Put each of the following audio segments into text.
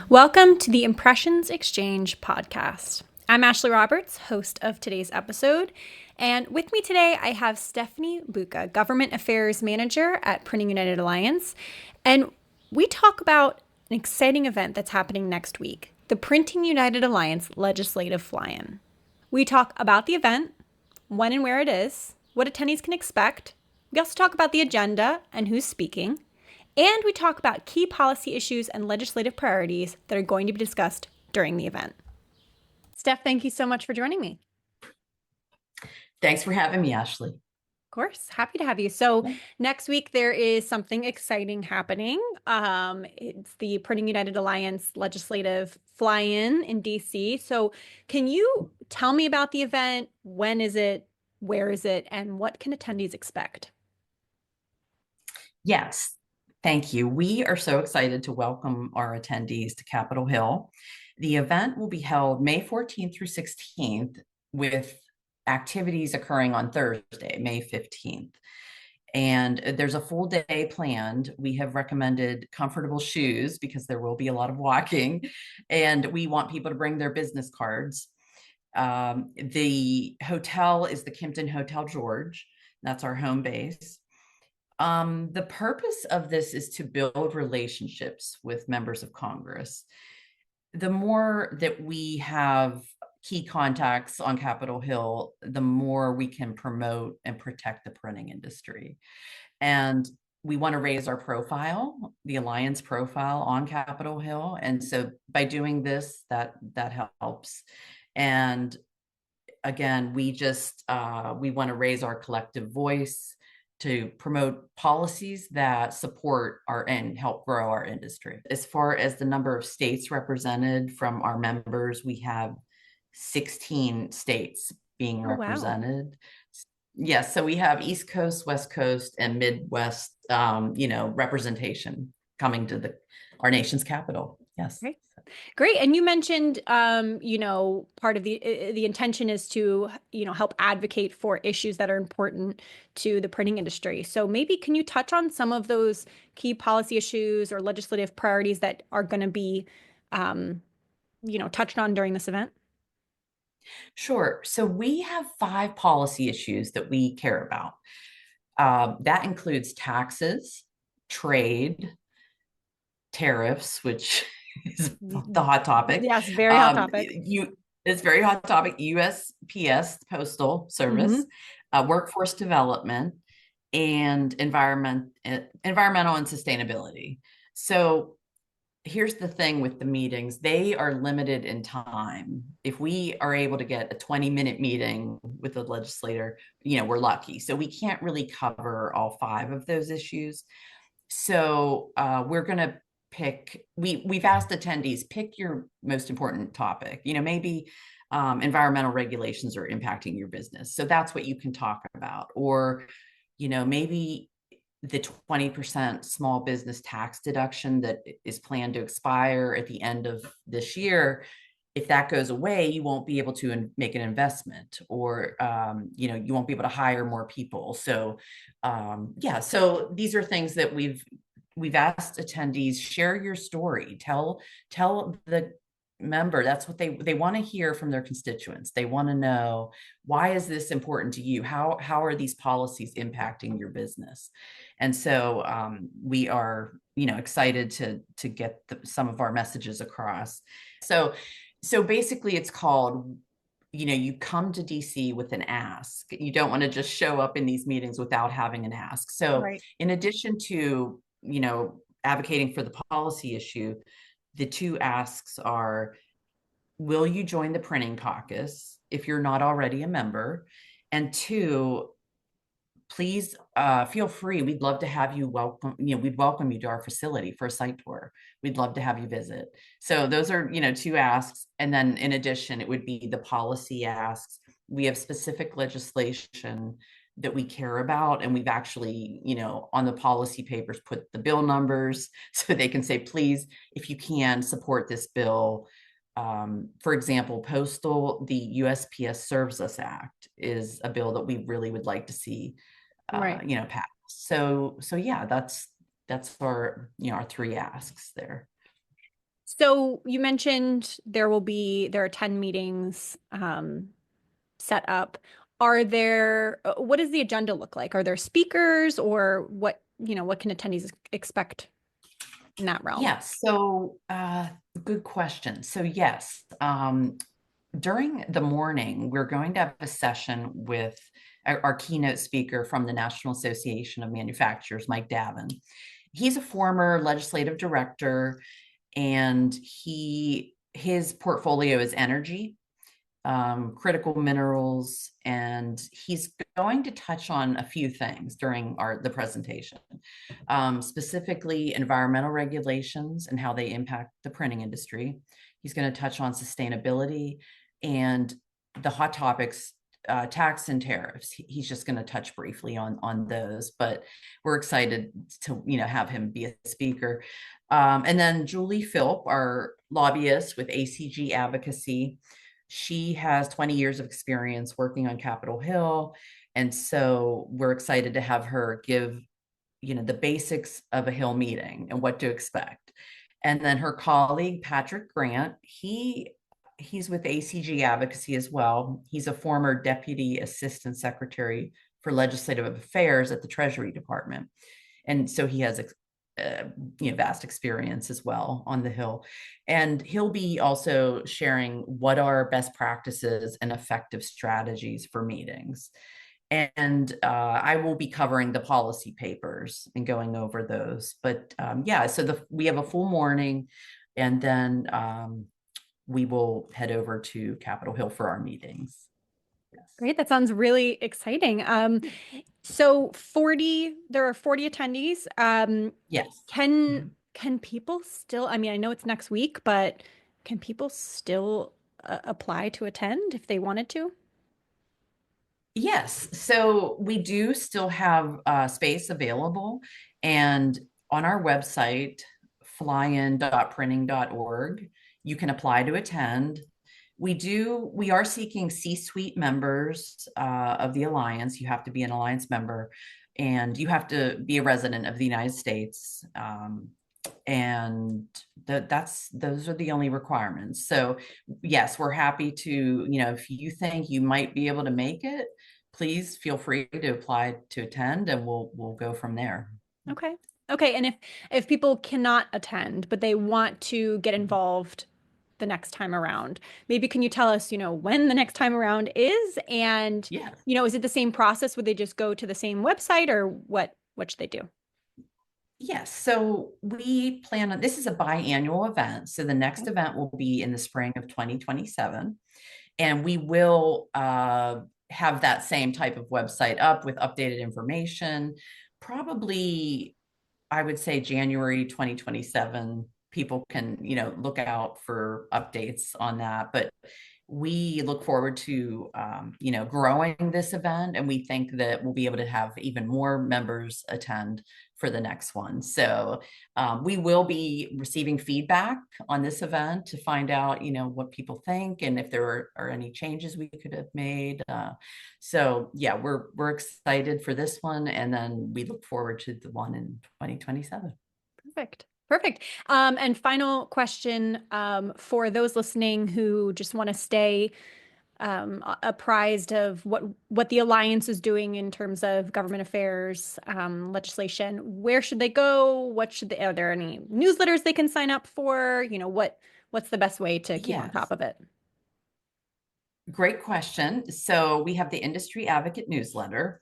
Welcome to the Impressions Xchange podcast. I'm Ashley Roberts, host of today's episode. And with me today, I have Stephanie Buka, Government Affairs Manager at Printing United Alliance. And we talk about an exciting event that's happening next week, the Printing United Alliance Legislative Fly-In. We talk about the event, when and where it is, what attendees can expect. We also talk about the agenda and who's speaking. And we talk about key policy issues and legislative priorities that are going to be discussed during the event. Steph, thank you so much for joining me. Thanks for having me, Ashley. Of course, happy to have you. So next week, there is something exciting happening. It's the Printing United Alliance Legislative Fly-In in DC. So can you tell me about the event? When is it? Where is it? And what can attendees expect? Yes, thank you. We are so excited to welcome our attendees to Capitol Hill. The event will be held May 14th through 16th with activities occurring on Thursday, May 15th. And there's a full day planned. We have recommended comfortable shoes because there will be a lot of walking, and we want people to bring their business cards. The hotel is the Kimpton Hotel George. That's our home base. The purpose of this is to build relationships with members of Congress. The more that we have key contacts on Capitol Hill, the more we can promote and protect the printing industry. And we want to raise our profile, the Alliance profile on Capitol Hill. And so by doing this, that helps. And again, we want to raise our collective voice to promote policies that support and help grow our industry. As far as the number of states represented from our members, we have 16 states being represented. Wow. Yes, so we have East Coast, West Coast, and Midwest, representation coming to our nation's capital. Yes. Great. Great. And you mentioned, part of the intention is to, help advocate for issues that are important to the printing industry. So maybe can you touch on some of those key policy issues or legislative priorities that are going to be, touched on during this event? Sure. So we have 5 policy issues that we care about. That includes taxes, trade, tariffs, which is the hot topic. Yes, very hot topic. It's very hot topic. USPS, Postal Service, workforce development, and environmental and sustainability. So here's the thing with the meetings. They are limited in time. If we are able to get a 20-minute meeting with the legislator, we're lucky. So we can't really cover all 5 of those issues. So we're going to we've asked attendees, pick your most important topic. Maybe environmental regulations are impacting your business. So that's what you can talk about. Or, maybe the 20% small business tax deduction that is planned to expire at the end of this year. If that goes away, you won't be able to make an investment, or you won't be able to hire more people. So so these are things that we've asked attendees, share your story, tell the member. That's what they want to hear from their constituents. They want to know, why is this important to you? How are these policies impacting your business? And so we are excited to get some of our messages across. So basically it's called, you come to DC with an ask. You don't want to just show up in these meetings without having an ask. So in addition to advocating for the policy issue, the 2 asks are, will you join the printing caucus if you're not already a member? And 2, please feel free. We'd love to have you we'd welcome you to our facility for a site tour. We'd love to have you visit. So those are, 2 asks. And then in addition, it would be the policy asks. We have specific legislation that we care about, and we've actually, on the policy papers, put the bill numbers so they can say, please, if you can, support this bill. For example, the USPS Serves Us Act is a bill that we really would like to see, pass. So yeah, that's our, our 3 asks there. So you mentioned there are 10 meetings set up. What does the agenda look like? Are there speakers or what can attendees expect in that realm? Yeah, so good question. So yes, during the morning, we're going to have a session with our keynote speaker from the National Association of Manufacturers, Mike Davin. He's a former legislative director, and his portfolio is energy, critical minerals, and he's going to touch on a few things during the presentation, specifically environmental regulations and how they impact the printing industry. He's going to touch on sustainability and the hot topics, tax and tariffs. He's just going to touch briefly on those, but we're excited to have him be a speaker. And then Julie Philp, our lobbyist with ACG Advocacy. She has 20 years of experience working on Capitol Hill. And so we're excited to have her give, the basics of a Hill meeting and what to expect. And then her colleague, Patrick Grant, he's with ACG Advocacy as well. He's a former Deputy Assistant Secretary for Legislative Affairs at the Treasury Department. And so he has vast experience as well on the Hill. And he'll be also sharing what are best practices and effective strategies for meetings. And I will be covering the policy papers and going over those. But yeah, so we have a full morning, and then we will head over to Capitol Hill for our meetings. Yes. Great. That sounds really exciting. There are 40 attendees. Yes. Can people still, I mean, I know it's next week, but can people still apply to attend if they wanted to? Yes. So we do still have space available. And on our website, flyin.printing.org, you can apply to attend. We are seeking C-suite members of the Alliance. You have to be an Alliance member, and you have to be a resident of the United States. And those are the only requirements. So yes, we're happy to, if you think you might be able to make it, please feel free to apply to attend, and we'll go from there. Okay. Okay. And if people cannot attend, but they want to get involved the next time around, maybe can you tell us, when the next time around is? And, Yeah. is it the same process? Would they just go to the same website or what should they do? Yes. So we plan on this is a biannual event. So the next Okay. event will be in the spring of 2027. And we will have that same type of website up with updated information. Probably, I would say January 2027. People can, look out for updates on that. But we look forward to, growing this event, and we think that we'll be able to have even more members attend for the next one. So we will be receiving feedback on this event to find out, what people think and if there are any changes we could have made. So yeah, we're excited for this one, and then we look forward to the one in 2027. Perfect. Perfect. And final question, for those listening who just want to stay apprised of what the Alliance is doing in terms of government affairs, legislation, where should they go? Are there any newsletters they can sign up for? What's the best way to keep on top Yes. of it? Great question. So we have the Industry Advocate newsletter.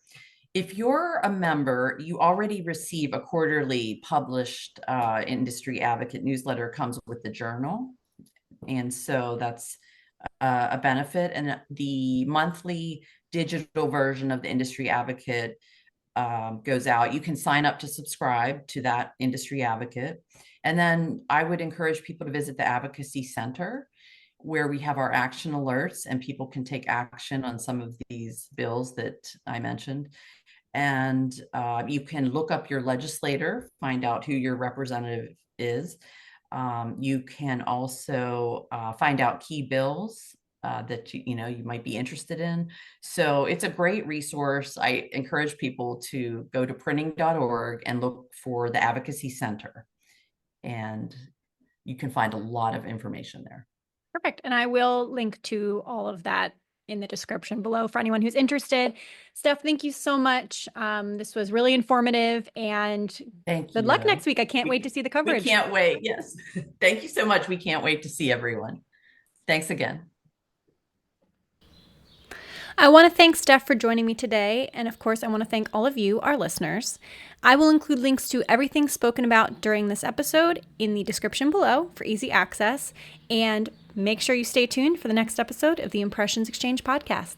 If you're a member, you already receive a quarterly published Industry Advocate newsletter. Comes with the journal. And so that's a benefit. And the monthly digital version of the Industry Advocate goes out. You can sign up to subscribe to that Industry Advocate. And then I would encourage people to visit the Advocacy Center, where we have our action alerts, and people can take action on some of these bills that I mentioned. And you can look up your legislator, find out who your representative is. You can also find out key bills that you might be interested in. So it's a great resource. I encourage people to go to printing.org and look for the Advocacy Center. And you can find a lot of information there. Perfect. And I will link to all of that in the description below for anyone who's interested. Steph, thank you so much. This was really informative, and thank good you. luck next week. I can't wait to see the coverage. We can't wait. Yes. Thank you so much. We can't wait to see everyone. Thanks again. I want to thank Steph for joining me today. And of course, I want to thank all of you, our listeners. I will include links to everything spoken about during this episode in the description below for easy access. And make sure you stay tuned for the next episode of the Impressions Xchange podcast.